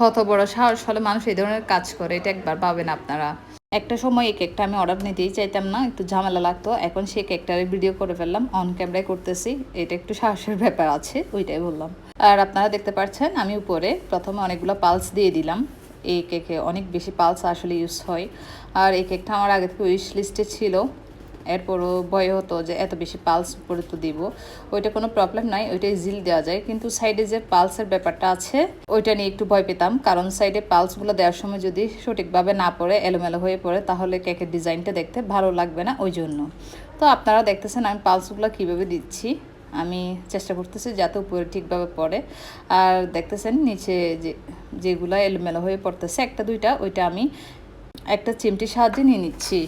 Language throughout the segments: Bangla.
কত বড় সাহস হলে মানুষ এই ধরনের কাজ করে, এটা একবার পাবেন আপনারা। একটা সময় এই কেকটা আমি অর্ডার নিতেই চাইতাম না, একটু ঝামেলা লাগতো। এখন সেই কেকটার ভিডিও করে ফেললাম, অন ক্যামেরায় করতেছি। এটা একটু সাহসের ব্যাপার আছে, ওইটাই বললাম। আর আপনারা দেখতে পাচ্ছেন আমি উপরে প্রথমে অনেকগুলো পালস দিয়ে দিলাম। এই কেকে অনেক বেশি পালস আসলে ইউজ হয়। আর এই কেকটা আমার আগে থেকে উইশ লিস্টে ছিল, এরপরও ভয় হতো যে এত বেশি পালস উপরে তো দিব। ওইটা কোনো প্রবলেম নাই, ওইটা ইজিলি দেওয়া যায়, কিন্তু সাইডে যে পালসের ব্যাপারটা আছে ওইটা নিয়ে একটু ভয় পেতাম। কারণ সাইডে পালসগুলো দেওয়ার সময় যদি সঠিকভাবে না পড়ে, এলোমেলো হয়ে পড়ে, তাহলে কেকের ডিজাইনটা দেখতে ভালো লাগবে না, ওই জন্য। তো আপনারা দেখতেছেন আমি পালসগুলো কীভাবে দিচ্ছি। আমি চেষ্টা করতেছি যাতে উপরে ঠিকভাবে পড়ে। আর দেখতেছেন নিচে যেগুলো এলোমেলো হয়ে পড়তেছে একটা দুইটা, ওইটা আমি একটা চিমটির সাহায্যে নিয়ে নিচ্ছি।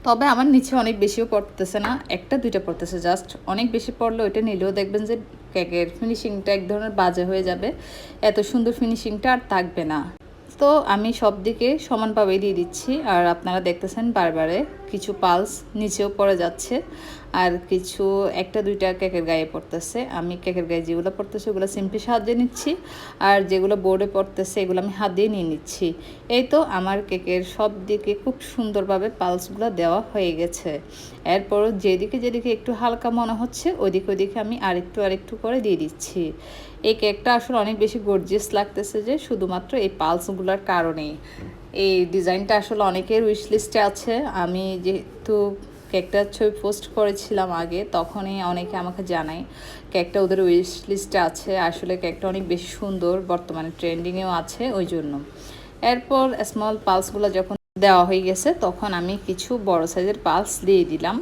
তবে আমার নিচে অনেক বেশিও পড়তেছে না, একটা দুইটা পড়তেছে জাস্ট। অনেক বেশি পড়লে ওইটা নিলেও দেখবেন যে কেকের ফিনিশিংটা এক ধরনের বাজে হয়ে যাবে, এত সুন্দর ফিনিশিংটা আর থাকবে না। তো আমি সব দিকে সমানভাবেই দিয়ে দিচ্ছি। আর আপনারা দেখতেছেন বারবারে কিছু পালস নিচেও পড়ে যাচ্ছে, আর কিছু একটা দুইটা কেকের গায়ে পড়তেছে। আমি কেকের গায়ে যেগুলো পড়তেছে ওগুলো সিম্পলি সাহায্যে নিচ্ছি, আর যেগুলো বোর্ডে পড়তেছে এগুলো আমি হাত দিয়ে নিয়ে নিচ্ছি। এই তো আমার কেকের সব দিকে খুব সুন্দরভাবে পালসগুলো দেওয়া হয়ে গেছে। এরপরও যেদিকে যেদিকে একটু হালকা মনে হচ্ছে ওইদিকে আমি আরেকটু করে দিয়ে দিচ্ছি। এই কেকটা আসলে অনেক বেশি গর্জিয়াস লাগতেছে যে শুধুমাত্র এই পালসগুলোর কারণেই। এই ডিজাইনটা আসলে অনেকের উইশ লিস্টে আছে। আমি যেহেতু কেকটার ছবি পোস্ট করেছিলাম আগে, তখনই অনেকে আমাকে জানায় কেকটা ওদের উইশ লিস্টে আছে। আসলে কেকটা অনেক বেশি সুন্দর, বর্তমানে ট্রেন্ডিংয়েও আছে, ওই জন্য। এরপর স্মল পালসগুলো যখন দেওয়া হয়ে গেছে তখন আমি কিছু বড় সাইজের পালস দিয়ে দিলাম।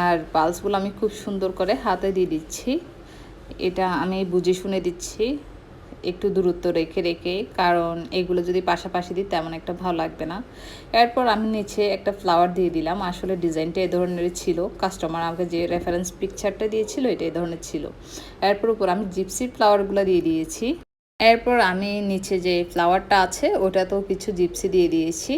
আর পালসগুলো আমি খুব সুন্দর করে হাতে দিয়ে দিচ্ছি। এটা আমি বুঝে শুনে দিচ্ছি, একটু দূরত্ব রেখে রেখে, কারণ এগুলো যদি পাশাপাশি দিই তেমন একটা ভালো লাগবে না। এরপর আমি নিচে একটা ফ্লাওয়ার দিয়ে দিলাম। আসলে ডিজাইনটা এই ধরনেরই ছিল, কাস্টমার আমাকে যে রেফারেন্স পিকচারটা দিয়েছিল এটা এই ধরনের ছিল। এরপর উপর আমি জিপসি ফ্লাওয়ারগুলো দিয়ে দিয়েছি। এরপর আমি নিচে যে ফ্লাওয়ারটা আছে ওটাতেও কিছু জিপসি দিয়ে দিয়েছি।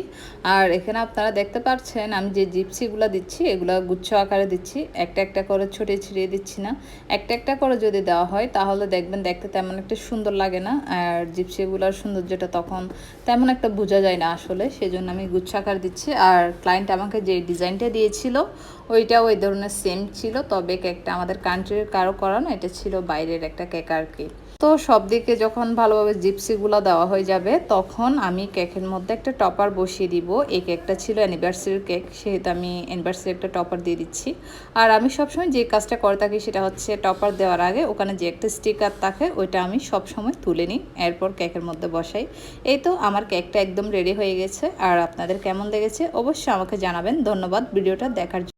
আর এখানে আপনারা দেখতে পাচ্ছেন আমি যে জিপসিগুলো দিচ্ছি এগুলো গুচ্ছ আকারে দিচ্ছি, একটা একটা করে ছড়িয়ে দিচ্ছি না। একটা একটা করে যদি দেওয়া হয় তাহলে দেখবেন দেখতে তেমন একটা সুন্দর লাগে না, আর জিপসিগুলোর সৌন্দর্যটা তখন তেমন একটা বোঝা যায় না আসলে, সেজন্য আমি গুচ্ছ আকার দিচ্ছি। আর ক্লায়েন্ট আমাকে যে ডিজাইনটা দিয়েছিল ওইটাও ওই ধরনের সেম ছিল, তবে কেকটা আমাদের কান্ট্রির কারো করানো, এটা ছিল বাইরের একটা কেক আর কি। তো সব দিকে যখন ভালোভাবে জিপসিগুলো দেওয়া হয়ে যাবে তখন আমি কেকের মধ্যে একটা টপার বসিয়ে দিব। এই কেকটা ছিল অ্যানিভার্সারির কেক, সেহেতু আমি অ্যানিভার্সারি একটা টপার দিয়ে দিচ্ছি। আর আমি সবসময় যে কাজটা করে থাকি সেটা হচ্ছে টপার দেওয়ার আগে ওখানে যে একটা স্টিকার থাকে ওইটা আমি সবসময় তুলে নিই, এরপর কেকের মধ্যে বসাই। এই তো আমার কেকটা একদম রেডি হয়ে গেছে। আর আপনাদের কেমন লেগেছে অবশ্যই আমাকে জানাবেন। ধন্যবাদ ভিডিওটা দেখার জন্য।